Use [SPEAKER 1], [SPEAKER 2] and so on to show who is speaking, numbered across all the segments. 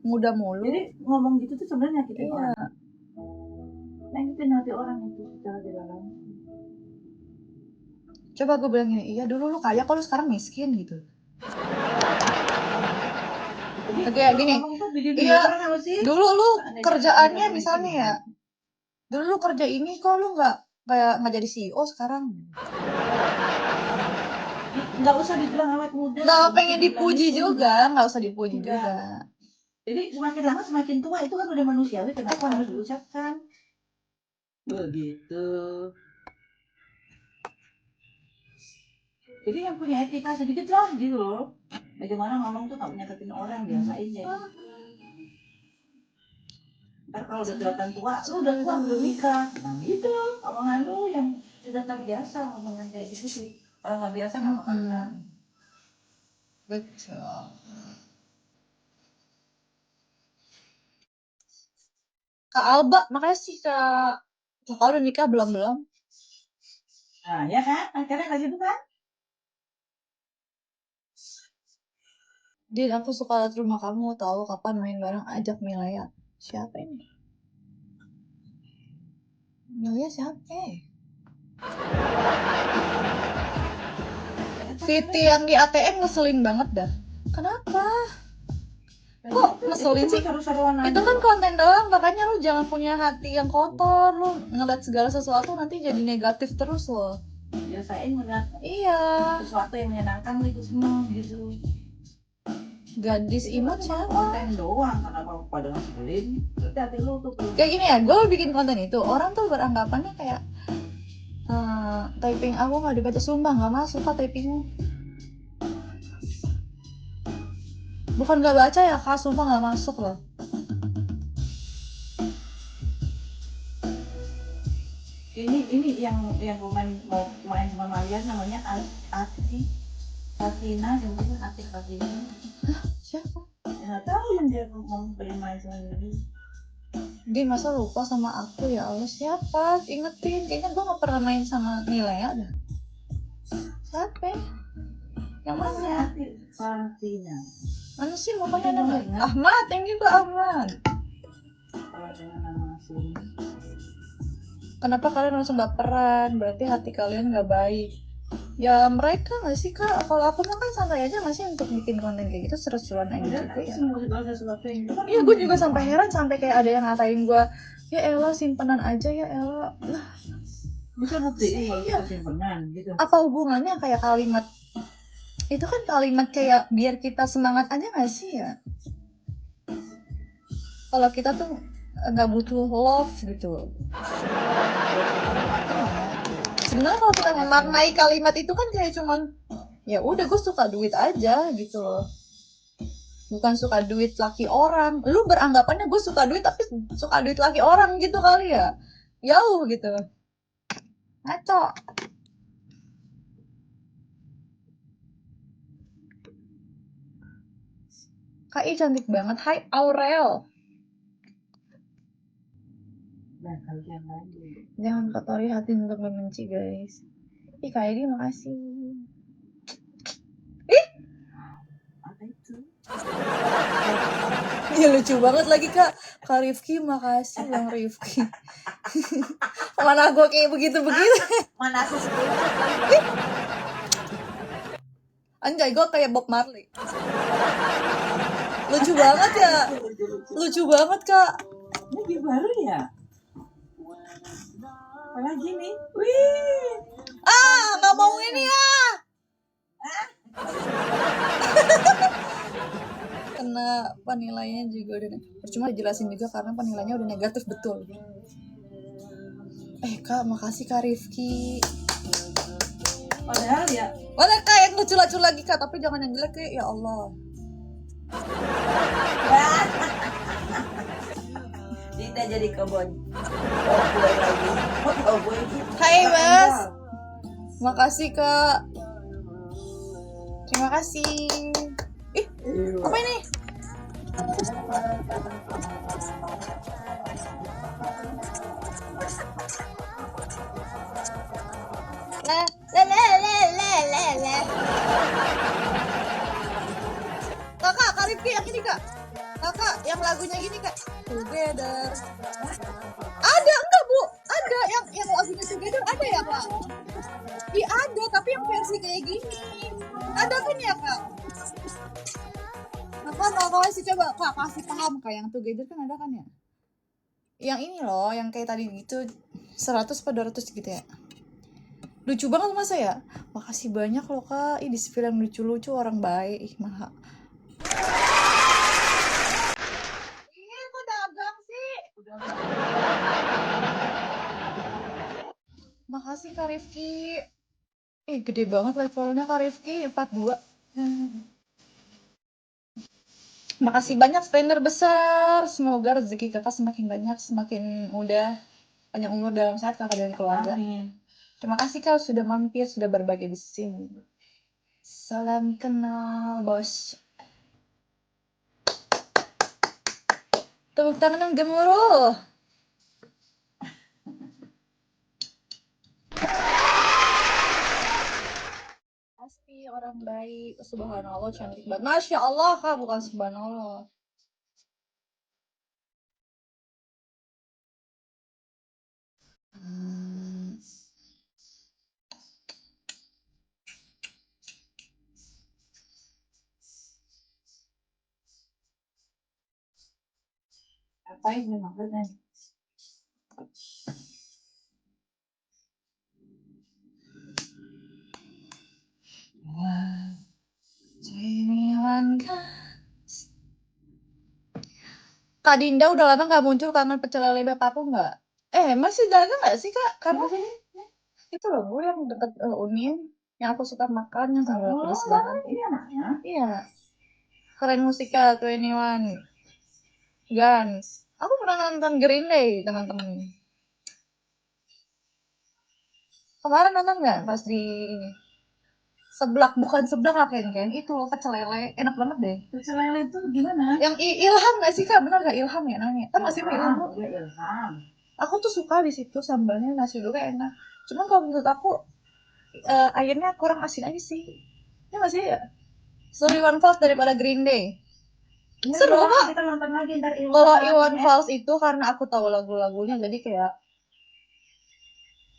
[SPEAKER 1] muda mulu.
[SPEAKER 2] Jadi ngomong gitu tuh sebenarnya nyakitin orang. Nyakitin hati orang itu secara tidak langsung.
[SPEAKER 1] Coba gue bilang gini, iya dulu lu kaya kok lu sekarang miskin gitu. Kayak gini, iya dulu lu kerjaannya misalnya ya, dulu lu kerja ini kok lu nggak jadi CEO sekarang.
[SPEAKER 2] Nggak usah dibilang awet muda.
[SPEAKER 1] Nggak pengen dipuji juga, nggak usah dipuji juga.
[SPEAKER 2] Jadi semakin lama semakin tua itu kan udah manusiawi, kenapa harus diucapkan? Begitu. Jadi yang punya etika sedikit lah gitu loh. Bagaimana ngomong tuh tak nyakitin orang, biasain deh. Ntar kalau udah kelihatan tua, lu udah tua belum nikah. Nah gitu, omongan lu yang sudah terbiasa ngomongan kayak gitu sih. Orang nggak biasa nggak pernah.
[SPEAKER 1] Betul. Kak Alba, makasih Kak. Kakak udah nikah belum?
[SPEAKER 2] Nah ya kan, akhirnya kayak gitu kan.
[SPEAKER 1] Din, aku suka liat rumah kamu, tahu kapan main bareng, ajak Milea. Siapa ini? Milea siapa? Siti yang di ATM ngeselin banget dah. Kenapa? Kok ngeselin sih? Itu kan konten doang, makanya lu jangan punya hati yang kotor. Lu ngeliat segala sesuatu nanti jadi negatif terus loh.
[SPEAKER 2] Biasain ngeliat
[SPEAKER 1] Iya.
[SPEAKER 2] sesuatu yang menyenangkan lu itu seneng gitu.
[SPEAKER 1] Gadis imut siapa?
[SPEAKER 2] Konten doang, kenapa pada ngeselin? Hati lu tuh.
[SPEAKER 1] Kayak gini ya, gue bikin konten itu, orang tuh beranggapannya kayak typing aku nggak dibaca, sumpah nggak masuk kak typingmu. Bukan nggak baca ya kak, sumpah nggak masuk loh.
[SPEAKER 2] Ini yang mau main sama Malia namanya Atina, kemudian Atik Atina.
[SPEAKER 1] Hah, siapa?
[SPEAKER 2] Nggak tahu yang dia mau pengen main sama dia.
[SPEAKER 1] Dia masa lupa sama aku, ya Allah, siapa? Ingetin, kayaknya gue nggak pernah main sama Milea dah. Siapa? Yang mana?
[SPEAKER 2] Atina.
[SPEAKER 1] Mana sih mukanya nama? Ahmad, yang juga Ahmad.
[SPEAKER 2] Kalau dengan nama asli.
[SPEAKER 1] Kenapa kalian langsung baperan? Berarti hati kalian nggak baik. Ya mereka nggak sih kak? Kalau aku mah kan santai aja nggak sih untuk bikin konten kayak gitu, seru-seruan aja gitu ya. Iya, gue juga sampai heran, sampai kayak ada yang ngatain gue, ya Ella simpenan aja ya Ella. Lah,
[SPEAKER 2] bisa buktiin kalau kita simpenan gitu.
[SPEAKER 1] apa hubungannya kayak kalimat? Itu kan kalimat kayak biar kita semangat aja nggak sih ya? Kalau kita tuh nggak butuh love gitu. Sebenarnya kalau kita memaknai kalimat itu kan kayak cuman ya udah gue suka duit aja gitu loh, bukan suka duit laki orang. Lu beranggapannya gue suka duit tapi suka duit laki orang gitu kali ya, jauh gitu, ngaco. Kak I cantik banget, hai Aurel.
[SPEAKER 2] Nah, kalian lagi.
[SPEAKER 1] Jangan kotori hati untuk membenci guys. Ih Kak Edi makasih. Ih,
[SPEAKER 2] Apa itu?
[SPEAKER 1] ya lucu banget lagi Kak Rifki, makasih Bang Rifki. Mana gue kayak begitu-begitu.
[SPEAKER 2] Mana aku
[SPEAKER 1] Anjay, gue kayak Bob Marley. Lucu banget ya. Lucu banget Kak.
[SPEAKER 2] Ini baru ya? Apalagi nih? Wih.
[SPEAKER 1] Nggak mau ini ya. Kena penilaiannya juga udah percuma dijelasin juga karena penilaiannya udah negatif betul. Kak, makasih Kak Rifki.
[SPEAKER 2] Padahal ya.
[SPEAKER 1] Boleh Kak yang lucu-lucu lagi Kak, tapi jangan yang jelek ya Allah.
[SPEAKER 2] Tidak jadi kebon. Lagi.
[SPEAKER 1] Hai Mas. Makasih Kak. Terima kasih. Ih, apa ini? Kakak, Kak Rifki yang ini Kak. Kak, yang lagunya gini Kak. Together. Ada enggak Bu? Ada yang lagunya Together ada ya Kak? Iya ada, tapi yang versi kayak gini. Ada kan ya Kak? Nah, kalau kasih coba Kak kasih paham Kak, yang Together kan ada kan ya? Yang ini loh, yang kayak tadi gitu 100 per 200 gitu ya. Lucu banget masa ya? Makasih banyak loh Kak. Ih, di film lucu-lucu orang baik. Ih, maha. Iya, kok dagang sih? Makasih Kak Rifki. Gede banget levelnya Kak Rifki, 42. Makasih banyak spender besar. Semoga rezeki kakak semakin banyak, semakin mudah, panjang umur dalam sehat kakak dan keluarga. Terima kasih kau sudah mampir, sudah berbagi di sini. Salam kenal, bos. Tepuk tangan yang gemuruh. Pasti orang baik. Subhanallah, cantik banget. Masya Allah, Kak, bukan subhanallah.
[SPEAKER 2] Apa ini maksudnya?
[SPEAKER 1] Kak Dinda udah lama nggak muncul, kangen pecel lele bapakku nggak? Masih dagang nggak sih Kak? Karena itu loh Bu yang deket Unin, yang aku suka makan yang sambal pedas banget.
[SPEAKER 2] Ini anaknya.
[SPEAKER 1] Iya, keren musikal 21 Guns. Aku pernah nonton Green Day teman-teman. Kemarin nonton nggak pas di seblak, bukan seblak lah kan? Itu loh pecel lele, enak banget deh.
[SPEAKER 2] Pecel lele itu gimana?
[SPEAKER 1] Yang Ilham nggak sih Kak? Benar nggak Ilham ya namanya? Kan masih Ilham.
[SPEAKER 2] Ilham.
[SPEAKER 1] Aku tuh suka di situ sambalnya, nasi uduknya enak. Cuman kalau menurut aku airnya kurang asin aja sih. Ya nggak sih ya? Sorry One Falls daripada Green Day. Seru kok.
[SPEAKER 2] Kita nonton lagi ntar
[SPEAKER 1] Kalau Iwan Fals itu karena aku tahu lagu-lagunya jadi kayak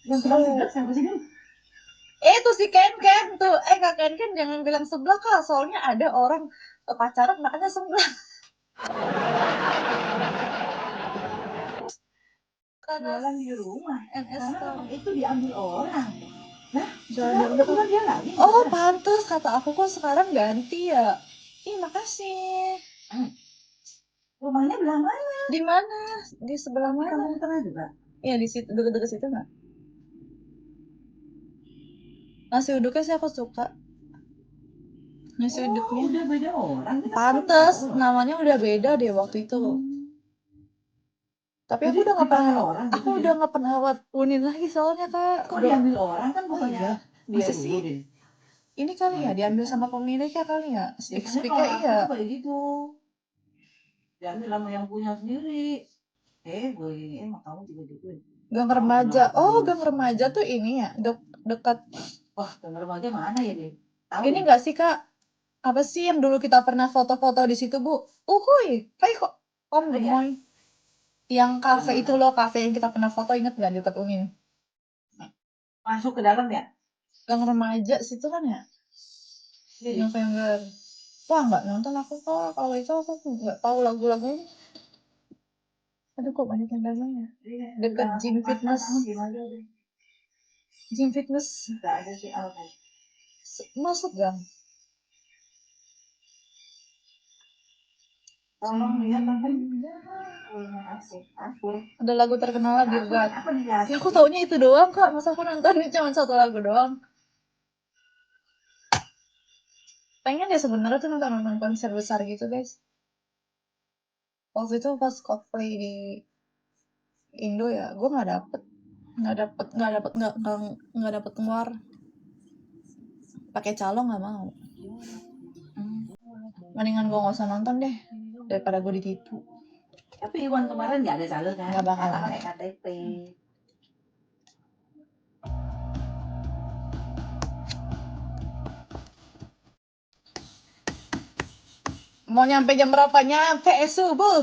[SPEAKER 2] yang sebelah siapa sih?
[SPEAKER 1] Itu si Ken Ken tuh. Kak Ken Ken jangan bilang sebelah Kak, soalnya ada orang pacaran makanya sebelah.
[SPEAKER 2] Jualan di rumah.
[SPEAKER 1] NS
[SPEAKER 2] itu diambil orang. Nah,
[SPEAKER 1] jualan
[SPEAKER 2] itu bukan dia lagi.
[SPEAKER 1] Oh, pantes kata aku kok sekarang ganti ya. Ih, makasih.
[SPEAKER 2] Rumahnya belah mana?
[SPEAKER 1] Di mana? Di sebelah mana?
[SPEAKER 2] Kamu tengah juga.
[SPEAKER 1] Iya, di situ dekat-dekat situ nggak? Nasi uduknya sih aku suka. Nasi uduknya.
[SPEAKER 2] Udah beda orang.
[SPEAKER 1] Pantes, namanya udah beda deh waktu itu. Tapi aku udah nggak pernah orang. Aku udah nggak pernah lewat Unin lagi soalnya Kak.
[SPEAKER 2] Kok diambil orang kan bukannya
[SPEAKER 1] iya.
[SPEAKER 2] dia
[SPEAKER 1] Masa sih?
[SPEAKER 2] dulu deh.
[SPEAKER 1] Ini kali ya diambil sama pemiliknya kali ya. Speaker iya.
[SPEAKER 2] Kayak gitu. Diambil sama yang punya sendiri. Gue ini emang kamu juga gitu.
[SPEAKER 1] Gang remaja. Oh, gang remaja tuh ini ya, dekat.
[SPEAKER 2] Wah, gang remaja mana ya deh?
[SPEAKER 1] Ini enggak sih Kak? Apa sih yang dulu kita pernah foto-foto di situ Bu? Uhuy, kayak kok Om Gemoy. Yang kafe itu loh, kafe yang kita pernah foto, inget nggak di dekat Unin?
[SPEAKER 2] Masuk ke dalam ya?
[SPEAKER 1] Gang remaja situ kan ya? November. Wah, nggak nonton aku kok. Kalau itu aku nggak tahu lagu-lagunya. Aduh, kok banyak yang dagang ya? Dekat gym fitness. Gym fitness.
[SPEAKER 2] Nggak ada sih,
[SPEAKER 1] Masuk gang.
[SPEAKER 2] Tolong lihat apa?
[SPEAKER 1] Ada lagu terkenal di God. Ya aku taunya itu doang Kak. Masa aku nontonnya cuma satu lagu doang. Pengen ya sebenarnya tuh nonton konser besar gitu guys. Waktu itu pas Coldplay di Indo ya, gue nggak dapet keluar. Pakai calo nggak mau. Mendingan gue nggak usah nonton deh daripada gue ditipu.
[SPEAKER 2] Tapi Iwan kemarin nggak ada calo kan?
[SPEAKER 1] Nggak bakal
[SPEAKER 2] pakai KTP.
[SPEAKER 1] Mau nyampe jam berapa? Nyampe subuh.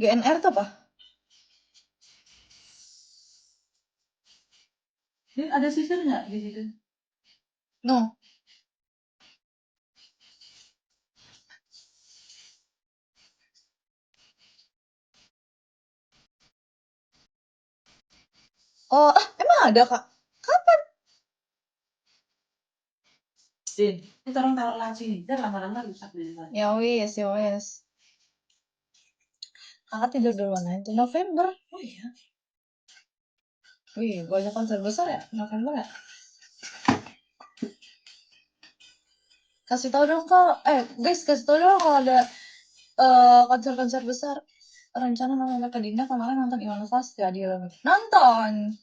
[SPEAKER 1] GNR tuh apa?
[SPEAKER 2] Dia ada sisir nggak di situ?
[SPEAKER 1] No. Oh, emang ada, Kak? Kapan?
[SPEAKER 2] Din, kita orang taruh laci nih, dan lama-lama rusak di sana.
[SPEAKER 1] Ya wis, ya wis. Kakak tidur duluan aja. November. Oh iya. Wih, banyak konser besar ya November ya. Kasih tahu dong kak. Guys, kasih tahu dong kalau ada konser-konser besar. Rencana nonton Kak Dinda kemarin nonton Iwan Fals jadi nonton.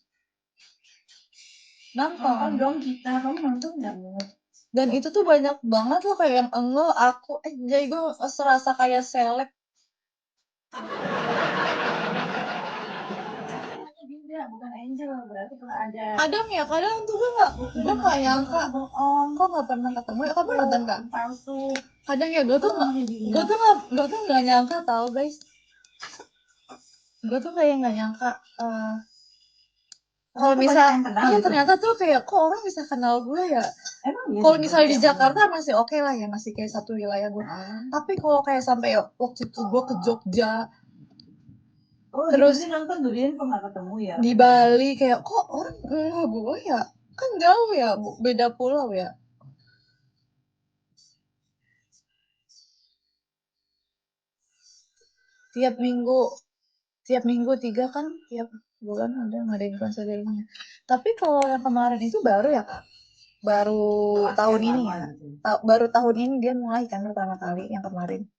[SPEAKER 2] Nonton dong kita, kamu nonton nggak?
[SPEAKER 1] Dan itu tuh banyak banget loh kayak yang aku jadi gue serasa kayak seleb.
[SPEAKER 2] Dinda, bukan Angel, berarti kalau ada.
[SPEAKER 1] Kadang ya, kadang tuh gue nggak nyangka. Kok nggak pernah ketemu ya? Kamu nonton nggak?
[SPEAKER 2] Palsu.
[SPEAKER 1] Kadang ya gue tuh nggak nyangka tau guys. Gue tuh kayak nggak nyangka. Kalau misal iya ternyata tuh kayak kok orang bisa kenal gue ya. Kalau misalnya di Jakarta masih oke lah ya, masih kayak satu wilayah gue. Tapi kalau kayak sampai waktu itu gue ke Jogja, terus
[SPEAKER 2] nonton tuh dia kok nggak ketemu ya?
[SPEAKER 1] di Bali kayak kok orang gue ya, kan jauh ya, beda pulau ya. Tiap minggu 3 kan, tiap bulan ada ngadain konser dirinya. Tapi kalau yang kemarin itu baru ya kak, baru tahun ini ya, baru tahun ini dia mulai kan pertama kali yang kemarin.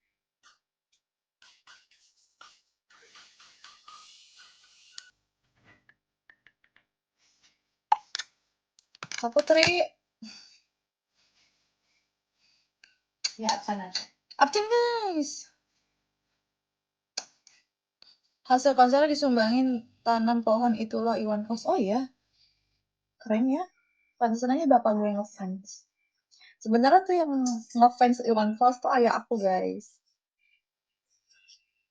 [SPEAKER 1] Kak Putri,
[SPEAKER 2] Ya, absen aja.
[SPEAKER 1] absen guys. Hasil konsernya disumbangin tanam pohon itulah Iwan Fals. Oh iya, keren ya. Pantesan aja bapak gue ngefans. Sebenarnya tuh yang ngefans Iwan Fals tuh ayah aku guys.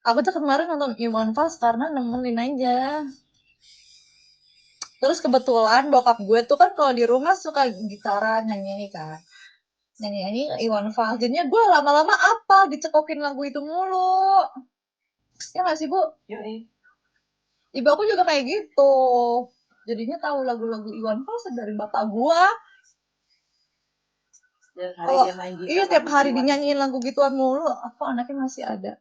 [SPEAKER 1] Aku tuh kemarin nonton Iwan Fals karena nemenin aja. Terus kebetulan bokap gue tuh kan kalau di rumah suka gitaran nyanyi kan. Nyanyi Iwan Fals. Jadinya gue lama-lama apa dicekokin lagu itu mulu. Ya nggak sih bu?
[SPEAKER 2] Yoi.
[SPEAKER 1] Ibu aku juga kayak gitu. Jadinya tahu lagu-lagu Iwan Fals dari bapak gue. Oh, iya tiap hari dinyanyiin lagu gituan mulu. Apa anaknya masih ada?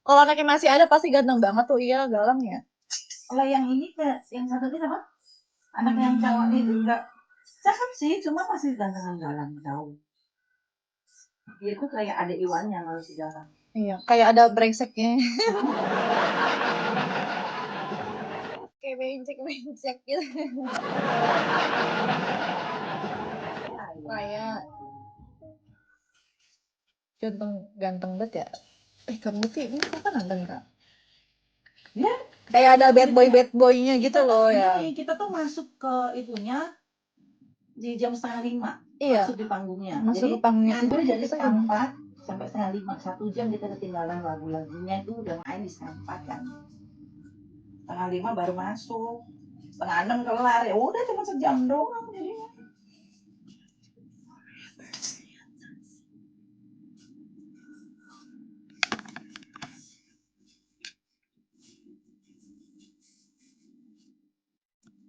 [SPEAKER 1] Kalau anaknya masih ada pasti ganteng banget tuh. Iya, galang ya.
[SPEAKER 2] Kalau yang ini yang satu ini apa? Anak yang cowok itu enggak cakep sih, cuma masih gantengan galang jauh. Dia tuh kayak ada Iwannya kalau si galang.
[SPEAKER 1] Iya, kayak ada brengseknya. Kayak bencek-bencek gitu. Kayak ganteng banget ya. Kamu sih ini kapan nonton kak?
[SPEAKER 2] Ya,
[SPEAKER 1] Kayak ada bad boynya gitu loh ya.
[SPEAKER 2] kita tuh masuk ke itunya di jam 4:30.
[SPEAKER 1] Iya.
[SPEAKER 2] Masuk di panggungnya.
[SPEAKER 1] Masuk
[SPEAKER 2] Jadi
[SPEAKER 1] ke panggungnya.
[SPEAKER 2] ngantri dari setengah 4 sampai setengah 5. 1 jam kita ketinggalan lagu-lagunya itu udah main di setengah 4 kan. Setengah 5 baru masuk. Setengah 6 kelar. Ya udah cuma sejam doang jadinya.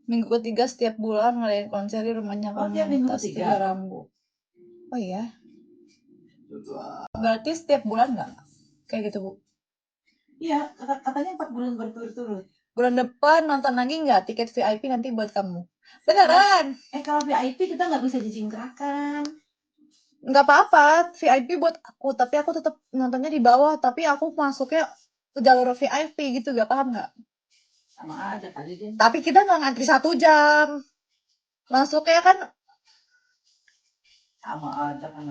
[SPEAKER 1] Minggu ketiga setiap bulan ngadain konser di rumahnya komunitas Tiga Rambu. Oh iya. Berarti setiap bulan nggak? Kayak gitu bu?
[SPEAKER 2] Iya, katanya 4 bulan berturut-turut.
[SPEAKER 1] Bulan depan nonton lagi nggak tiket VIP nanti buat kamu? Beneran?
[SPEAKER 2] Kalau VIP kita nggak bisa dijingkrakan.
[SPEAKER 1] Nggak apa-apa, VIP buat aku, tapi aku tetap nontonnya di bawah, tapi aku masuknya ke jalur VIP gitu, gak paham nggak?
[SPEAKER 2] Sama aja kali dia.
[SPEAKER 1] Tapi kita nggak ngantri 1 jam, masuknya kan?
[SPEAKER 2] Sama aja kan.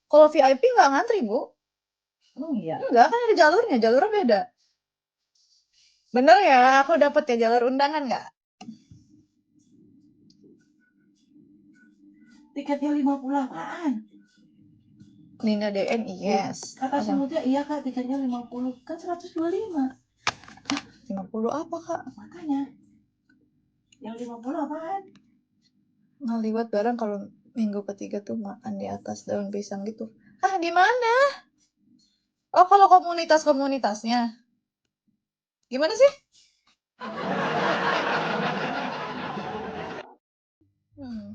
[SPEAKER 1] Kalau VIP nggak ngantri bu?
[SPEAKER 2] Oh iya.
[SPEAKER 1] Enggak, kan ada jalurnya beda. Bener ya, aku dapet ya jalur undangan nggak?
[SPEAKER 2] Tiketnya 50-an.
[SPEAKER 1] Nina DNI, yes.
[SPEAKER 2] Kata si
[SPEAKER 1] Apa?
[SPEAKER 2] Mutia, iya kak tiketnya 50. Kan 125.
[SPEAKER 1] 50 apa kak?
[SPEAKER 2] Makanya. Yang 50 apaan?
[SPEAKER 1] Ngaliwat bareng kalau minggu ketiga tuh makan di atas daun pisang gitu. Ah, di mana? Oh, kalau komunitasnya. Gimana sih? Hmm.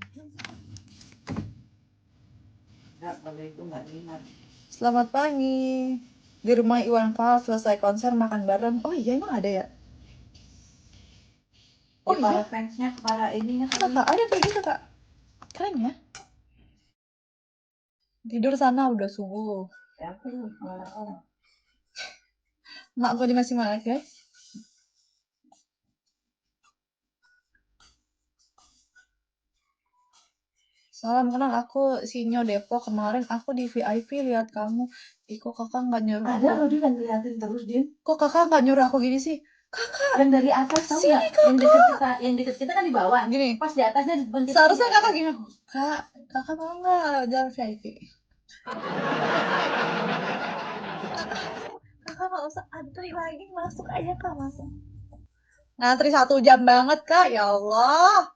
[SPEAKER 2] Enggak, kalau itu enggak ingat.
[SPEAKER 1] Selamat pagi. Di rumah Iwan Fals selesai konser makan bareng. Oh iya, emang ada ya?
[SPEAKER 2] Oh
[SPEAKER 1] Oh
[SPEAKER 2] para
[SPEAKER 1] iya,
[SPEAKER 2] fansnya, para ininya
[SPEAKER 1] kak,
[SPEAKER 2] kali.
[SPEAKER 1] ada kayak gitu kak. Keren ya. Tidur sana udah subuh.
[SPEAKER 2] Ya aku malah orang.
[SPEAKER 1] Mak gue di masih malah guys. Salam kenal, aku Sinyo Depok. Kemarin aku di VIP lihat kamu. Ih, kok kakak nggak nyuruh
[SPEAKER 2] Ada
[SPEAKER 1] aku?
[SPEAKER 2] loh dia yang ngeliatin terus dia.
[SPEAKER 1] Kok kakak nggak nyuruh aku gini sih? Kakak,
[SPEAKER 2] Yang dari atas tahu
[SPEAKER 1] sini
[SPEAKER 2] nggak? Yang deket kita kan di bawah.
[SPEAKER 1] gini.
[SPEAKER 2] Pas di atasnya bentuk.
[SPEAKER 1] Seharusnya kakak gini. Kak, kakak mau nggak jalan VIP? Kakak nggak usah antri lagi, masuk aja kak, masuk. Ngantri 1 jam banget kak, ya Allah.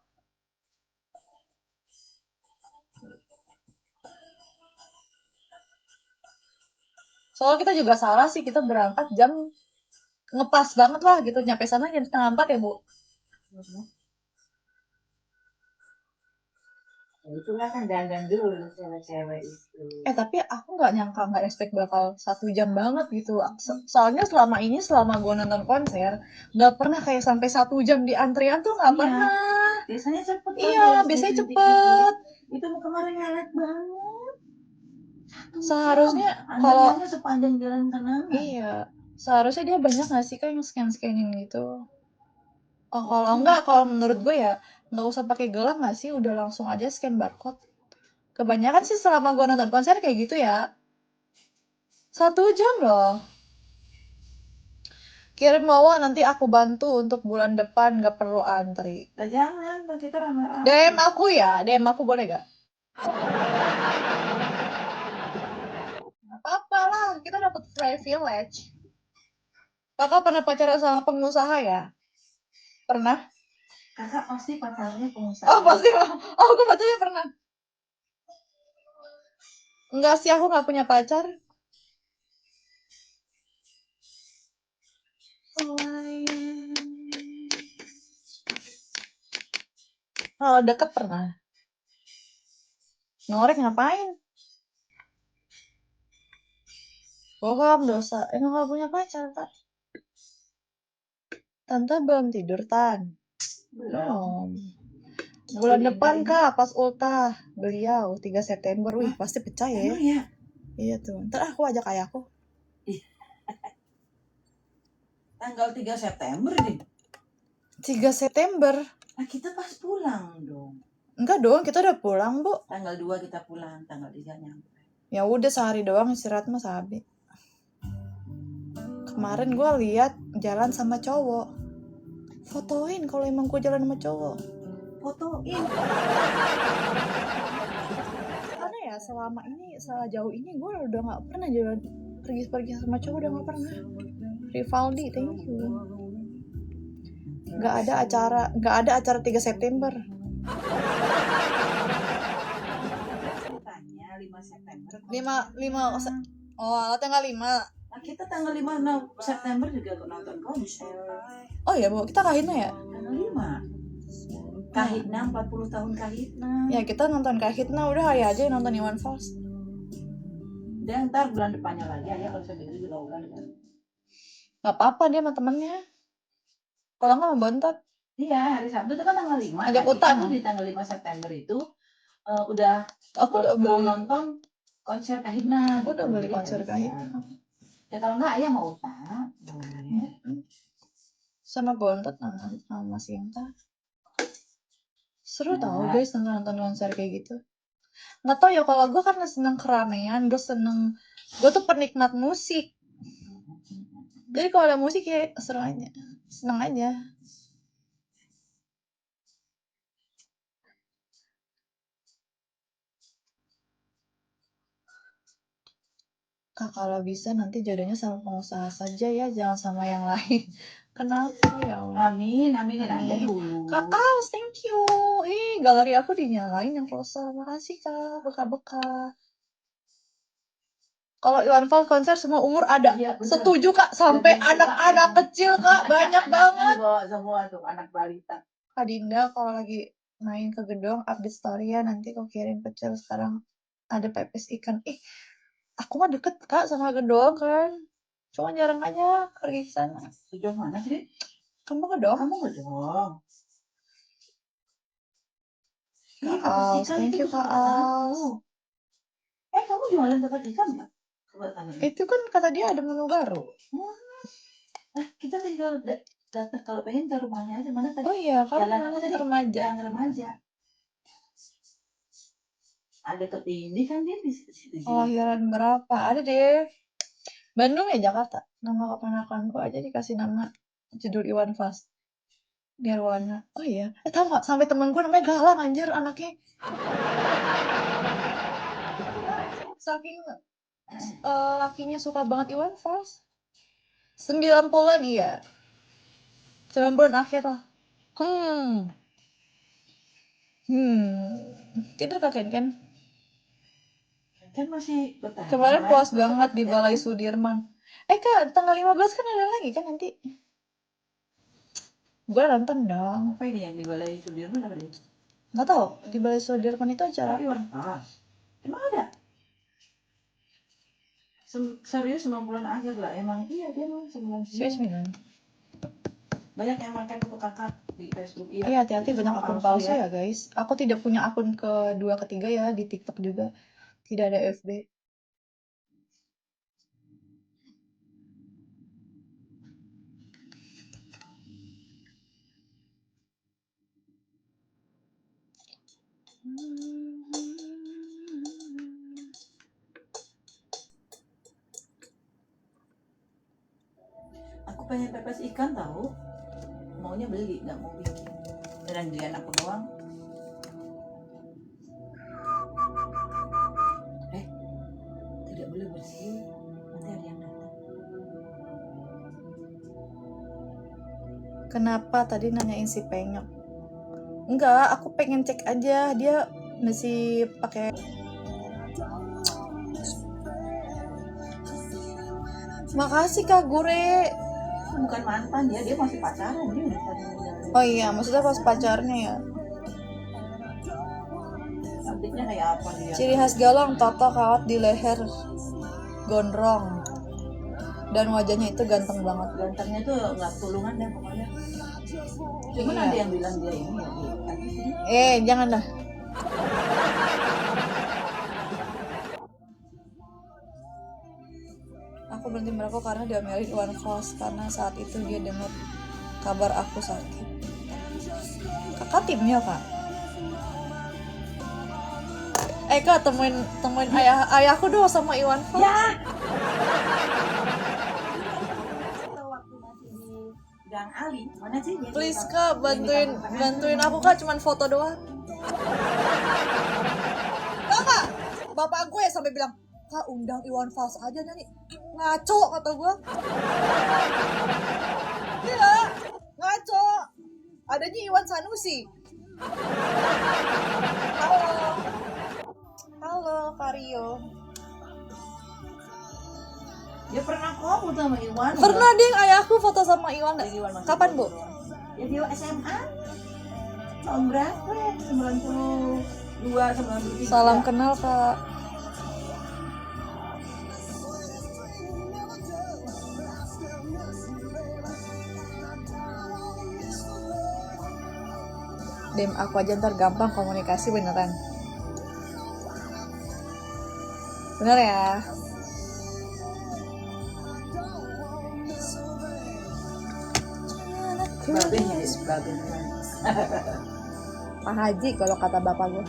[SPEAKER 1] Soalnya kita juga salah sih, kita berangkat jam ngepas banget lah gitu, nyampe sana jam setengah 4 ya bu.
[SPEAKER 2] Itulah kan dandan dulu cewek-cewek itu.
[SPEAKER 1] Tapi aku nggak nyangka, nggak expect bakal 1 jam banget gitu. Soalnya selama gue nonton konser, nggak pernah kayak sampai 1 jam di antrian tuh nggak
[SPEAKER 2] Iya.
[SPEAKER 1] pernah.
[SPEAKER 2] Biasanya cepet kan.
[SPEAKER 1] Iya, biasanya cepet.
[SPEAKER 2] Itu kemarin ngelet banget.
[SPEAKER 1] Seharusnya kalau
[SPEAKER 2] Antriannya sepanjang jalan Kenangan.
[SPEAKER 1] iya, seharusnya dia banyak nggak sih kan yang scan-scanin gitu. Oh, kalau enggak, kalau menurut gue ya nggak usah pakai gelang nggak sih, udah langsung aja scan barcode. Kebanyakan sih selama gue nonton konser kayak gitu ya. 1 jam loh. Kirim bawa, nanti aku bantu untuk bulan depan, nggak perlu antri.
[SPEAKER 2] Nah, jangan, kita rame-rame.
[SPEAKER 1] DM aku ya, DM aku boleh gak? Apa-apa lah, kita dapat privilege. Kakak pernah pacaran sama pengusaha ya? Pernah?
[SPEAKER 2] Kakak pasti pacarnya pengusaha.
[SPEAKER 1] Oh pasti, oh aku pacarnya pernah. Enggak sih, aku nggak punya pacar. Kalau deket pernah. Ngorek ngapain? Bokap dosa. Emang gak punya pacar, Kak? Tante belum tidur, Tan? Belum. Bulan depan, Kak, pas ultah beliau 3 September. Wih, pasti pecah ya.
[SPEAKER 2] Emang ya?
[SPEAKER 1] Iya tuh. Ntar aku ajak ayahku.
[SPEAKER 2] Tanggal 3 September nih.
[SPEAKER 1] 3 September?
[SPEAKER 2] Nah, kita pas pulang dong.
[SPEAKER 1] Enggak dong, kita udah pulang, Bu.
[SPEAKER 2] Tanggal 2 kita pulang, tanggal 3 nyampe.
[SPEAKER 1] Ya udah sehari doang istirahat mas Abi. Kemarin gue lihat jalan sama cowok. Fotoin kalau emang gue jalan sama cowok.
[SPEAKER 2] Fotoin.
[SPEAKER 1] Karena ya selama ini, sejauh ini gue udah nggak pernah jalan pergi sama cowok, udah nggak pernah. Rivaldi, thank you. Nggak ada acara 3 September.
[SPEAKER 2] Tanya 5 September.
[SPEAKER 1] 5 oh tanggal 5.
[SPEAKER 2] Nah, kita tanggal 5 September juga nonton konser.
[SPEAKER 1] Oh ya Bu, kita Kahitna ya?
[SPEAKER 2] Tanggal 5. Kahitna 40 tahun Kahitna.
[SPEAKER 1] Ya kita nonton Kahitna, udah hari aja nonton Iwan Fals.
[SPEAKER 2] Dan ntar bulan depannya lagi ya kalau sendiri juga udah kan.
[SPEAKER 1] Gak apa-apa, dia sama temennya. Kalau nggak mau bontot.
[SPEAKER 2] Iya, hari Sabtu itu kan tanggal 5.
[SPEAKER 1] Ajak utang.
[SPEAKER 2] Di tanggal 5 September itu udah
[SPEAKER 1] Aku udah
[SPEAKER 2] mau
[SPEAKER 1] beli
[SPEAKER 2] nonton konser Kahitna.
[SPEAKER 1] Aku udah beli konser Kahitna.
[SPEAKER 2] Ya kalau nggak ayah mau utang.
[SPEAKER 1] Sama bontot sama Sinta. Seru tau guys nonton konser kayak gitu. Nggak tau ya, kalau gue karena seneng keramaian, gue seneng Gue tuh penikmat musik. Jadi kalau ada musik ya seru aja. Seneng aja. Kak, kalau bisa nanti jodohnya sama pengusaha saja ya, jangan sama yang lain. Kenapa ya Allah?
[SPEAKER 2] Amin, amin aja
[SPEAKER 1] Amin.
[SPEAKER 2] dulu.
[SPEAKER 1] Kak Aus, thank you. Galeri aku dinyalain yang closer. Makasih Kak, beka-beka. Kalau Iwan Fals konser semua umur ada.
[SPEAKER 2] Iya, bener.
[SPEAKER 1] Setuju Kak, sampai
[SPEAKER 2] Jadi,
[SPEAKER 1] anak-anak kecil Kak, banyak banget.
[SPEAKER 2] Semua tuh anak balita.
[SPEAKER 1] Kak Dinda kalau lagi main ke gedung update story ya, nanti kau kirim pecel. Sekarang ada pepes ikan. Aku mah deket Kak sama gedung kan. Cuma jarang aja pergi ke sana.
[SPEAKER 2] Sejauh mana sih?
[SPEAKER 1] Kamu gedung?
[SPEAKER 2] Kamu gedong.
[SPEAKER 1] Kak Aus, thank you Kak Aus.
[SPEAKER 2] Kamu jualan tempat ikan nggak?
[SPEAKER 1] Itu kan kata dia ada menu baru.
[SPEAKER 2] Kita tinggal datang kalau pengen ke rumahnya aja. Mana tadi?
[SPEAKER 1] Oh iya, kan
[SPEAKER 2] Jalan
[SPEAKER 1] mana
[SPEAKER 2] apa tadi?
[SPEAKER 1] remaja.
[SPEAKER 2] Jalan remaja. Ada ke ini kan dia di situ.
[SPEAKER 1] Kelahiran berapa? Ada deh. Bandung ya Jakarta. Nama keponakanku aja dikasih nama judul Iwan Fals. Nirwana. Oh iya. Tahu nggak? Sampai temanku namanya Galang anjir anaknya. Saking lakinya suka banget Iwan Fals. 90-an iya. 90-an akhir lah. Tidur Kak Ken kan?
[SPEAKER 2] Kan masih bertahan.
[SPEAKER 1] Kemarin puas banget di Balai Sudirman. Kak, tanggal 15 kan ada lagi kan nanti? Gue nonton dong.
[SPEAKER 2] Apa ini yang di Balai Sudirman apa nih?
[SPEAKER 1] Nggak tahu, di Balai Sudirman itu acara
[SPEAKER 2] Iwan Fals. Emang ada? Serius 90-an akhir lah. Emang iya dia mau 99. Banyak yang makan untuk kakak di Facebook.
[SPEAKER 1] Iya, hati-hati banyak akun palsu ya guys. Aku tidak punya akun kedua ketiga ya di TikTok juga. Tidak ada FB.
[SPEAKER 2] Aku pengen pepes ikan tahu. Maunya beli, nggak mau bikin. Dan dia aku doang. Tidak boleh bersih. Nanti ada yang datang.
[SPEAKER 1] Kenapa tadi nanyain si Penyok? Enggak, aku pengen cek aja dia masih pakai. Makasih Kak Gure.
[SPEAKER 2] Bukan mantan dia masih pacaran dia.
[SPEAKER 1] Oh iya, maksudnya pas pacarnya ya.
[SPEAKER 2] Cantiknya kayak apa dia?
[SPEAKER 1] Ciri khas Galang, tato kawat di leher, gondrong, dan wajahnya itu ganteng banget.
[SPEAKER 2] Gantengnya tuh nggak tulungan deh pokoknya. Cuman ada yang bilang dia ini ya.
[SPEAKER 1] Jangan dah. Aku berhenti merokok karena diomelin Iwan Fals karena saat itu dia dengar kabar aku sakit. Kakak timnya Kak. Kak temuin ayahku dong sama Iwan Fals.
[SPEAKER 2] Ya. Waktu masih di Gang Ali, mana sih?
[SPEAKER 1] Please Kak, bantuin aku Kak, cuman foto doang. Kak, bapak gue sampai bilang, Kak undang Iwan Fals aja nih. Ngaco kata gue. Iya, ngaco. Adanya Iwan Sanusi. Halo Kario.
[SPEAKER 2] Dia pernah foto sama Iwan.
[SPEAKER 1] Pernah deh ayahku foto sama Iwan. Kapan Bu?
[SPEAKER 2] Ya dia SMA. Tahun berapa? 92, 93.
[SPEAKER 1] Salam kenal Kak. DM aku aja ntar gampang komunikasi beneran. Bener ya?
[SPEAKER 2] Babenya ya, babenya.
[SPEAKER 1] Pak Haji kalau kata bapak gue.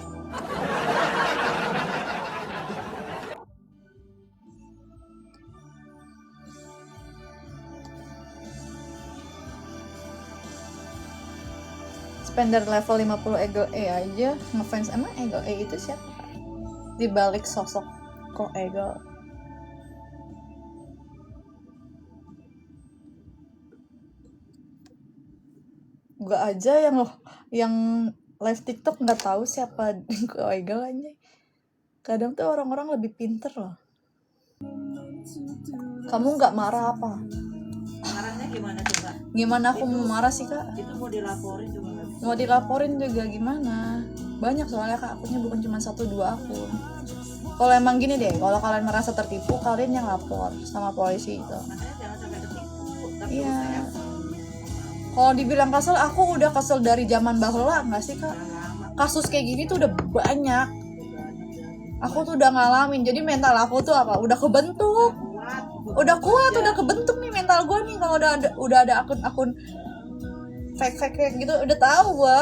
[SPEAKER 1] Spender level 50 Ego E aja ngefans. Emang Ego E itu siapa? Di balik sosok kok Ego. Gue aja yang live TikTok nggak tahu siapa kok Ego aja. Kadang tuh orang-orang lebih pinter loh. Kamu nggak marah apa?
[SPEAKER 2] Marahnya gimana coba?
[SPEAKER 1] Gimana aku mau marah sih kak?
[SPEAKER 2] Itu mau dilaporin juga nggak bisa.
[SPEAKER 1] Mau dilaporin juga gimana? Banyak soalnya kak, akunnya bukan cuma 1-2 akun. Kalau emang gini deh, kalau kalian merasa tertipu, kalian yang lapor sama polisi itu.
[SPEAKER 2] Makanya jangan sampai tertipu.
[SPEAKER 1] Iya. Kalau dibilang kesel, aku udah kesel dari zaman bahula nggak sih kak? Kasus kayak gini tuh udah banyak. Aku tuh udah ngalamin, jadi mental aku tuh apa? Udah kebentuk. Udah kuat, udah kebentuk nih mental gue nih. Kalau udah ada akun-akun fake gitu, udah tahu gue.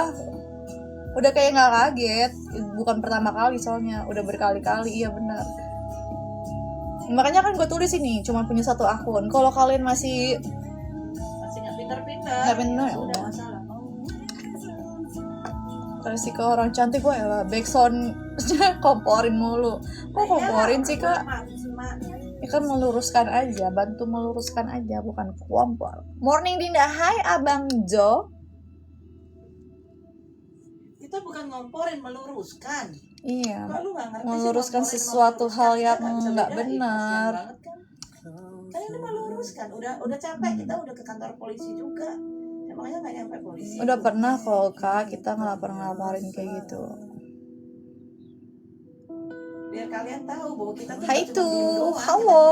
[SPEAKER 1] Udah kayak nggak kaget, bukan pertama kali soalnya, udah berkali-kali, iya benar. Makanya kan gue tulis ini cuma punya 1 akun. Kalau kalian masih
[SPEAKER 2] nggak pintar-pintar,
[SPEAKER 1] nggak pintar
[SPEAKER 2] ya udah masalah.
[SPEAKER 1] Terus sih ke orang cantik gue ya backsound komporin mulu. Kok komporin sih kak? Ya kan meluruskan aja, bantu meluruskan aja, bukan kompor. Morning Dinda, hai Abang Jo.
[SPEAKER 2] Itu bukan ngomporin, meluruskan.
[SPEAKER 1] Iya,
[SPEAKER 2] lu nggak ngerti
[SPEAKER 1] meluruskan
[SPEAKER 2] sih,
[SPEAKER 1] sesuatu hal yang nggak
[SPEAKER 2] bedain,
[SPEAKER 1] benar.
[SPEAKER 2] Kan ini meluruskan, udah capek, kita udah ke kantor polisi juga. Emangnya nggak nyampe polisi?
[SPEAKER 1] Udah pernah kok kak kita ngelaporin kayak gitu.
[SPEAKER 2] Biar kalian tahu bahwa kita tuh
[SPEAKER 1] Hai
[SPEAKER 2] cuma
[SPEAKER 1] tuh,
[SPEAKER 2] diem doang,
[SPEAKER 1] halo.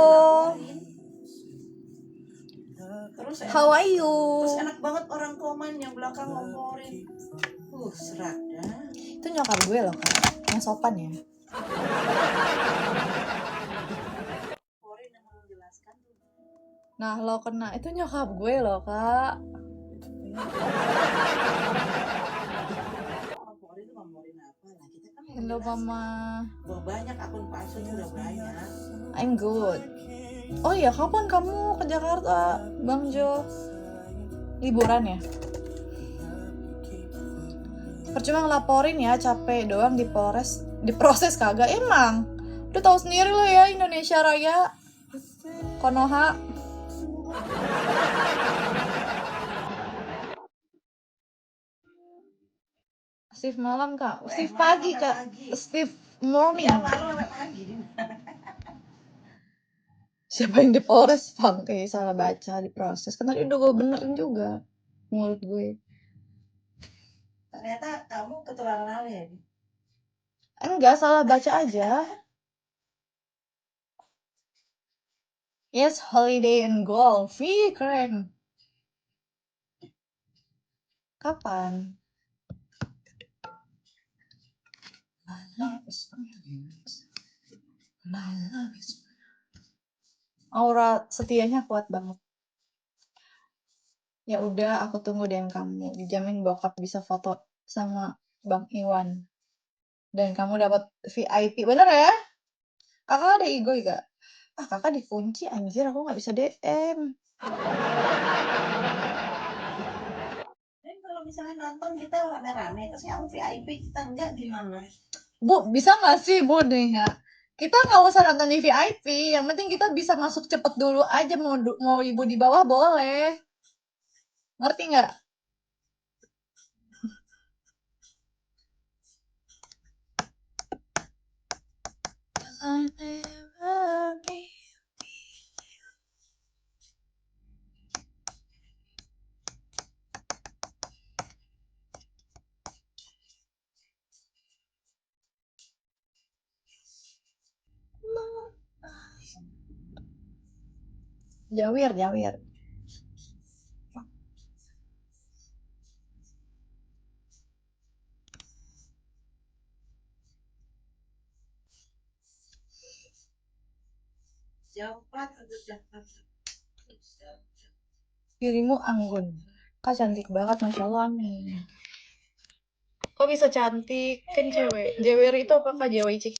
[SPEAKER 2] Terus
[SPEAKER 1] How are you?
[SPEAKER 2] Terus enak banget orang komen yang belakang ngomporin. Serak dah.
[SPEAKER 1] Itu nyokap gue loh kak, yang sopan ya. Nah lo kena, itu nyokap gue loh kak. Hello mama.
[SPEAKER 2] Banyak akun palsu udah banyak.
[SPEAKER 1] I'm good. Oh iya, kapan kamu ke Jakarta, Bang Jo? Liburan ya? Percuma ngelaporin ya, capek doang diproses kagak emang. Udah tahu sendiri lo ya, Indonesia Raya, Konoha. Steve malam kak, Steve pagi kak, Steve morning. Siapa yang diproses? Kayak salah baca diproses. Kan tadi udah gue benerin juga mulut gue.
[SPEAKER 2] Ternyata kamu ketularan alien.
[SPEAKER 1] Enggak, salah baca aja. Yes, holiday and golf. Wih, keren. Kapan? Aura setianya kuat banget. Ya udah, aku tunggu DM kamu. Dijamin bokap bisa foto sama Bang Iwan. Dan kamu dapat VIP. Bener ya? Kakak ada ego gak? Kakak dikunci anjir, aku gak bisa DM.
[SPEAKER 2] Dan kalau misalnya nonton kita rame-rame, terus yang VIP kita enggak gimana?
[SPEAKER 1] Bu, bisa gak sih Bu nih ya? Kita nggak usah nonton di VIP, yang penting kita bisa masuk cepet dulu aja, mau ibu di bawah boleh. Ngerti nggak? Jawir. Dirimu anggun. Kak cantik banget, Masya Allah, amin. Kok bisa cantik? Kan cewek. Jewer itu apa kak? Jewer cik.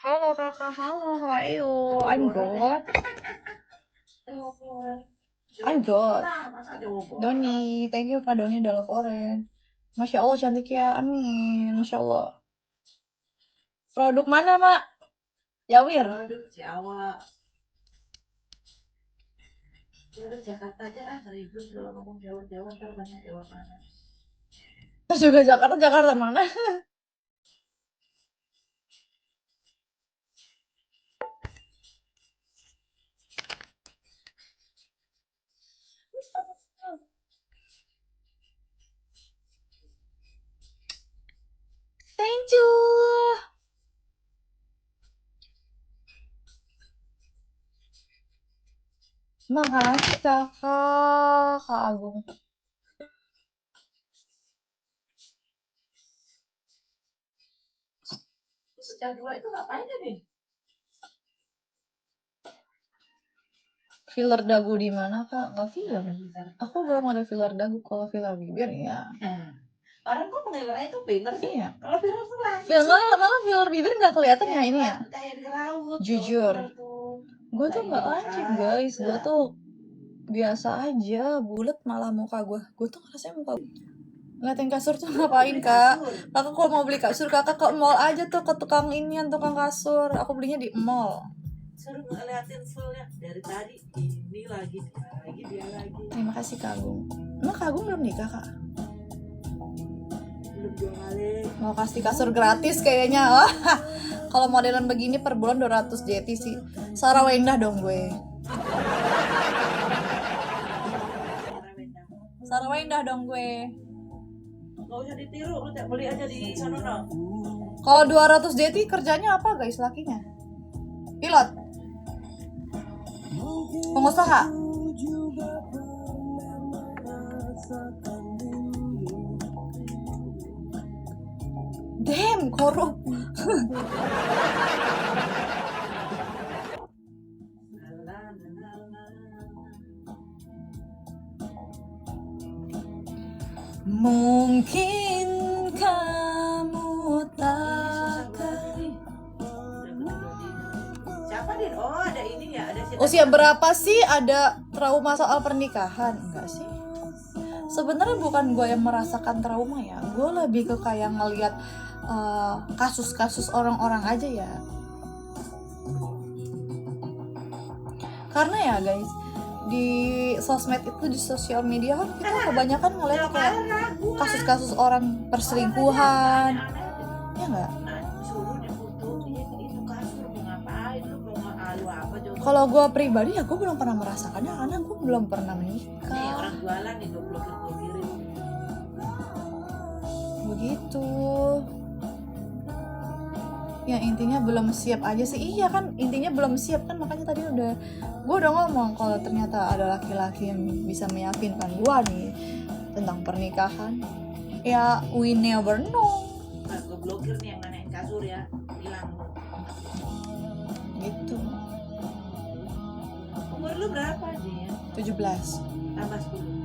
[SPEAKER 1] Halo kakak, halo, how are you? I'm good. I got.
[SPEAKER 2] Masa coba.
[SPEAKER 1] Doni, thank you Kak Doni udah laporin. Masya Allah cantik ya, amin. Masya Allah. Produk mana, Mak? Yawir.
[SPEAKER 2] Aduh, Jawa. Udah Jakarta aja ah, ribut kalau ngomong Jawa ntar banyak Jawa mana.
[SPEAKER 1] Terus juga Jakarta, Jakarta mana? Thank you. Makasih kakak, Kak Agung.
[SPEAKER 2] Pecah dua itu ngapain ya nih?
[SPEAKER 1] Filler dagu di mana kak? Nggak filler. Aku belum ada filler dagu. Kalau filler bibir ya.
[SPEAKER 2] Orang kok penilaiannya itu filler sih.
[SPEAKER 1] Iya.
[SPEAKER 2] Kalau filler tuh langsung.
[SPEAKER 1] Filler malah filler bibir nggak kelihatan ya ini ya.
[SPEAKER 2] Kayak diraut.
[SPEAKER 1] Jujur. Gue tuh nggak lancip guys. Gue tuh biasa aja. Bulat malah muka gue. Gue tuh rasanya muka. Ngeliatin kasur tuh ngapain kak? Kakak kalau mau beli kasur kakak ke mall aja tuh ke tukang inian tukang kasur. Aku belinya di mall.
[SPEAKER 2] Suruh ngeliatin fullnya dari tadi ini lagi dia lagi.
[SPEAKER 1] Terima kasih Kak Agung. Emang Kak Agung belum nikah kak?
[SPEAKER 2] Belum 2 kali.
[SPEAKER 1] Mau kasih kasur gratis kayaknya. Wah, kalau modelan begini per bulan 200 JT sih. Sarah Wendah dong gue. Sarah Wendah dong gue.
[SPEAKER 2] Gak usah ditiru, lu beli aja di sana no.
[SPEAKER 1] Kalau 200 JT kerjanya apa guys lakinya? Pilot. Pengusaha. Damn, korup. Mungkin kamu takkan.
[SPEAKER 2] Siapa Din? Oh ada ini ya, ada
[SPEAKER 1] Usia berapa sih ada trauma soal pernikahan? Enggak sih. Sebenarnya bukan gue yang merasakan trauma ya. Gue lebih ke kayak ngelihat kasus-kasus orang-orang aja ya. Karena ya guys, di sosmed itu, di sosial media kan kita kebanyakan ngeliat kayak kasus-kasus orang perselingkuhan, ya nggak? Kalau gue pribadi ya gue belum pernah merasakannya karena gue belum pernah menikah.
[SPEAKER 2] Orang jualan nih gue blokir.
[SPEAKER 1] Begitu. Ya intinya belum siap aja sih. Iya kan intinya belum siap kan, makanya tadi gue udah ngomong kalau ternyata ada laki-laki yang bisa meyakinkan gue nih tentang pernikahan. Ya we never know.
[SPEAKER 2] Nah, gue blokir nih yang nanyain kasur ya, hilang.
[SPEAKER 1] Gitu.
[SPEAKER 2] Umur lu berapa Din?
[SPEAKER 1] 17.
[SPEAKER 2] Tambah 10.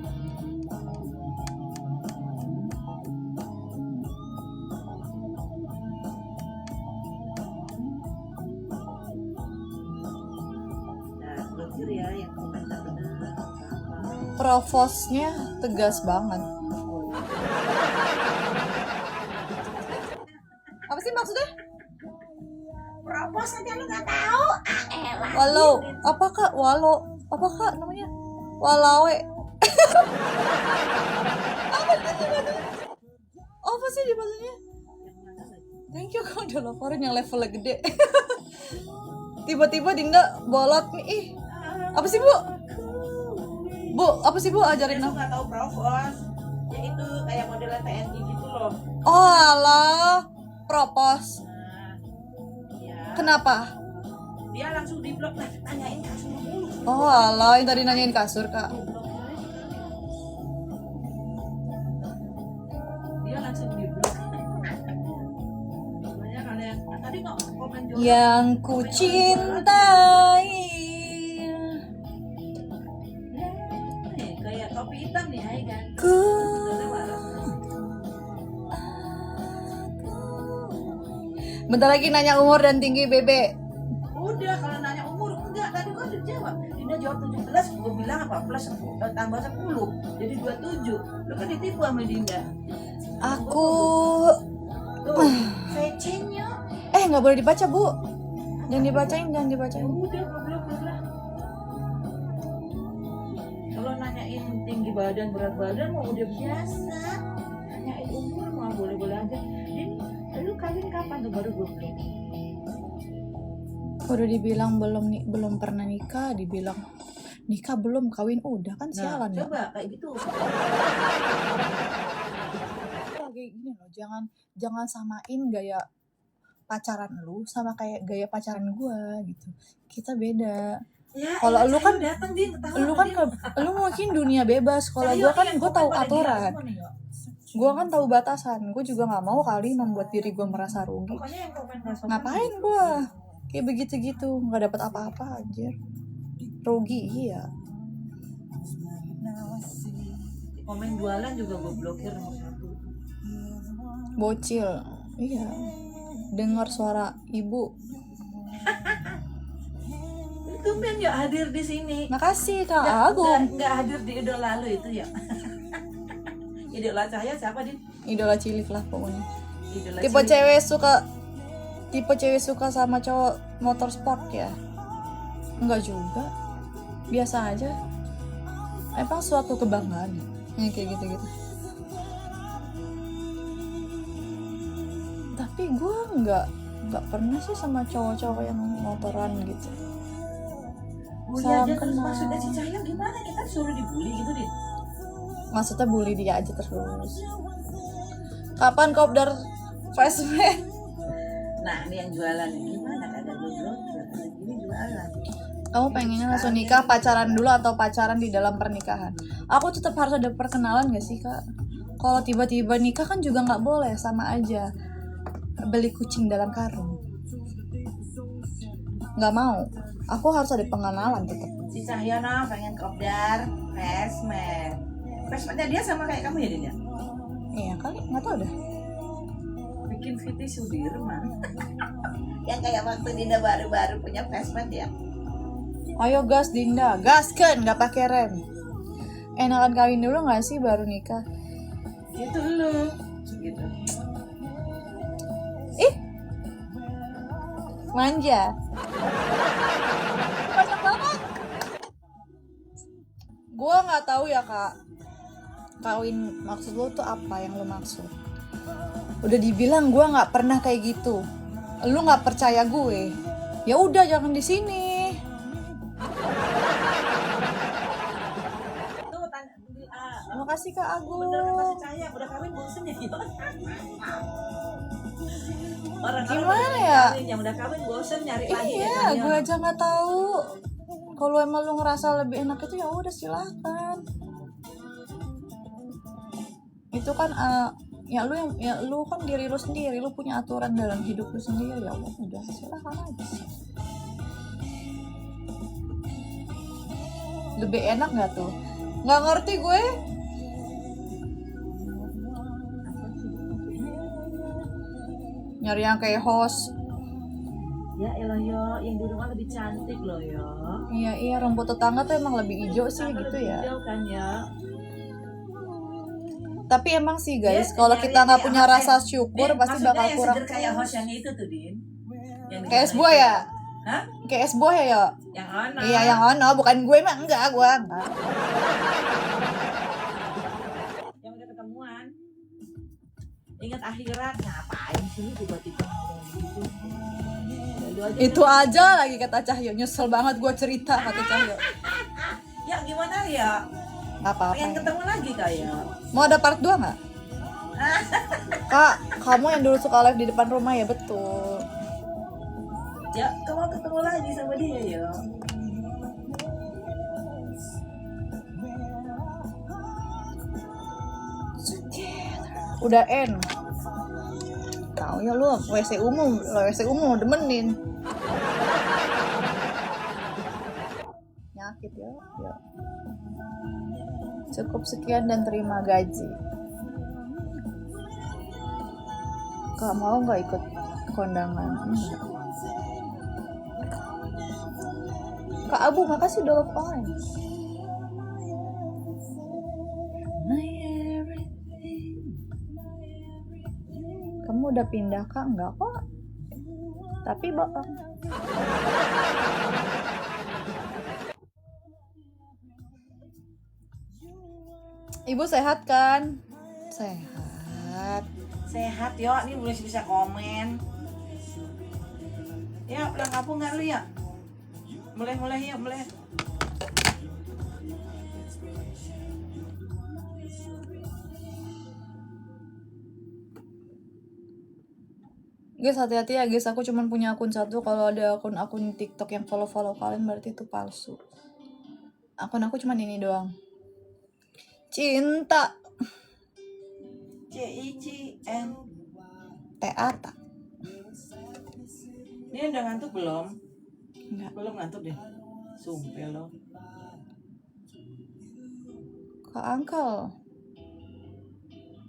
[SPEAKER 2] Ya, yang komentar benar
[SPEAKER 1] Provosnya tegas banget. Apa sih maksudnya?
[SPEAKER 2] Provos aja lu nggak tahu.
[SPEAKER 1] Walau apa kak? Walau apa kak namanya? Walawe. Apa sih di bahasanya? Thank you kau udah laporin yang levelnya gede. Tiba-tiba Dinda bolot nih. Ih, apa sih bu? Bu, apa sih bu ajarin
[SPEAKER 2] aku? Nggak tahu provos. Ya itu kayak modelan TNI gitu loh.
[SPEAKER 1] Oh alah, propos.
[SPEAKER 2] Ya.
[SPEAKER 1] Kenapa?
[SPEAKER 2] Dia langsung di blok tanyain kasur mulu.
[SPEAKER 1] Oh alah, yang tadi nanyain kasur kak.
[SPEAKER 2] Dia langsung di blok. Banyak kalian tadi nggak komen juga.
[SPEAKER 1] Yang ku cintai.
[SPEAKER 2] Kayak topi hitam nih, hai kan?
[SPEAKER 1] Bentar lagi nanya umur dan tinggi Bebe.
[SPEAKER 2] Udah, kalau nanya umur enggak, tadi gua udah jawab. Dinda jawab 17, gua bilang apa? tambah 10 jadi 27. Lu kan ditipu sama Dinda.
[SPEAKER 1] Aku
[SPEAKER 2] Tuh, fetchingnya.
[SPEAKER 1] nggak boleh dibaca, Bu. Jangan dibacain.
[SPEAKER 2] Udah goblok lah. Kalau nanyain tinggi badan, berat badan mau udah biasa. Nanyain umur mau boleh-boleh aja. Din, lu kawin kapan tuh baru goblok?
[SPEAKER 1] Udah dibilang belum pernah nikah, dibilang nikah belum, kawin udah, kan sialan ya.
[SPEAKER 2] Coba kayak gitu.
[SPEAKER 1] Kayak gini loh, jangan samain gaya pacaran lu sama kayak gaya pacaran gua gitu. Kita beda.
[SPEAKER 2] Ya,
[SPEAKER 1] Kalau lu kan
[SPEAKER 2] datang Din,
[SPEAKER 1] lu mungkin dunia bebas. Kalau gua kan gua tahu aturan. Gua kan tahu batasan. Gua juga nggak mau kali membuat diri gua merasa rugi. Ngapain gua kayak begitu gitu, nggak dapat apa-apa aja. Rugi, iya.
[SPEAKER 2] Komen jualan juga gue blokir nomor 1.
[SPEAKER 1] Bocil, iya. Dengar suara ibu.
[SPEAKER 2] Tumben ya hadir di sini.
[SPEAKER 1] Makasih Kak Agung.
[SPEAKER 2] Nggak hadir di idola lu itu ya. Idola saya siapa Din?
[SPEAKER 1] Idola cilik lah pokoknya.
[SPEAKER 2] Idola
[SPEAKER 1] Tipe
[SPEAKER 2] cilik.
[SPEAKER 1] cewek suka sama cowok motorsport ya? Enggak juga. Biasa aja. Emang suatu kebanggaan ya kayak gitu-gitu. Tapi gue nggak pernah sih sama cowok-cowok yang motoran gitu.
[SPEAKER 2] Bully aja terus maksudnya si Cahyo gimana? Kita suruh dibully gitu Din?
[SPEAKER 1] Maksudnya bully dia aja terus. Kapan kopdar flashback?
[SPEAKER 2] Nah ini yang jualan gimana? Kagak gue blokir. Ini jualan.
[SPEAKER 1] Kamu pengennya langsung nikah, pacaran dulu atau pacaran di dalam pernikahan? Aku tetap harus ada perkenalan gak sih Kak? Kalau tiba-tiba nikah kan juga nggak boleh, sama aja beli kucing dalam karung. Nggak mau. Aku harus ada pengenalan tetap.
[SPEAKER 2] Si Cahyono pengen kopdar Flashman. Flashmannya dia sama kayak kamu ya Din ya?
[SPEAKER 1] Iya kali, nggak tahu dah.
[SPEAKER 2] Bikin Viti Sudirman. Yang kayak waktu Dinda baru-baru punya Flashman ya.
[SPEAKER 1] Ayo gas Dinda, gaskan, nggak pakai rem. Enakan kawin dulu nggak sih baru nikah?
[SPEAKER 2] Gitu lu. Gitu.
[SPEAKER 1] Ih, manja. Banyak banget. Gua nggak tahu ya Kak. Kawin maksud lo tuh apa yang lo maksud? Udah dibilang gua nggak pernah kayak gitu. Lu nggak percaya gue? Ya udah jangan di sini. Makasih Kak Agung.
[SPEAKER 2] Bener kata si Cahya, udah kawin bosen ya. Orang
[SPEAKER 1] Gimana ya?
[SPEAKER 2] Yang udah kawin bosen nyari lagi.
[SPEAKER 1] Iya, gue aja nggak tahu. Kalau emang lu ngerasa lebih enak itu ya udah silakan. Itu kan ya lu kan diri lu sendiri, lu punya aturan dalam hidup lu sendiri, ya udah silakan aja. Lebih enak nggak tuh? Nggak ngerti gue. Nyari yang kayak host.
[SPEAKER 2] Ya elah yo, yang di rumah lebih cantik loh yo.
[SPEAKER 1] Iya rumput tetangga tuh emang lebih hijau sih gitu ya.
[SPEAKER 2] Hijau kan ya.
[SPEAKER 1] Tapi emang sih guys, kalau kita nggak punya rasa syukur pasti bakal kurang.
[SPEAKER 2] Maksudnya kayak host yang itu tuh Din.
[SPEAKER 1] Kayak es buah ya?
[SPEAKER 2] Hah?
[SPEAKER 1] Kayak es buah ya?
[SPEAKER 2] Yang mana?
[SPEAKER 1] Iya yang ono, bukan gue mah enggak.
[SPEAKER 2] Yang udah ketemuan. Ingat akhirat, ngapain sih tiba-tiba ngomong gitu?
[SPEAKER 1] Itu aja lagi kata Cahyo, nyesel banget gue cerita kata Cahyo.
[SPEAKER 2] Ya gimana ya?
[SPEAKER 1] Apa-apa.
[SPEAKER 2] Pengen ketemu lagi kayak.
[SPEAKER 1] Mau ada part 2 nggak? Kak, kamu yang dulu suka live di depan rumah ya? Betul.
[SPEAKER 2] Ya, kamu ketemu lagi sama dia ya.
[SPEAKER 1] Udah N. Tahu ya lu WC umum demenin. Nyakit ya. Cukup sekian dan terima gaji. Kak mau nggak ikut kondangan? Kak Abu makasih udah love on. udah pindah kak? Enggak kok. Tapi bohong. Ibu sehat kan? Sehat.
[SPEAKER 2] Sehat yo, ini boleh bisa komen. Ya, pulang kampung nggak lu ya? Mulai ya, mulai.
[SPEAKER 1] Guys, hati-hati ya guys, aku cuma punya akun satu. Kalau ada akun TikTok yang follow kalian berarti itu palsu. Akun aku cuma ini doang. Cinta
[SPEAKER 2] CICN.
[SPEAKER 1] Teata.
[SPEAKER 2] Ini udah ngantuk belum?
[SPEAKER 1] Enggak.
[SPEAKER 2] Belum ngantuk deh. Sumpah lo.
[SPEAKER 1] Kak Angkel.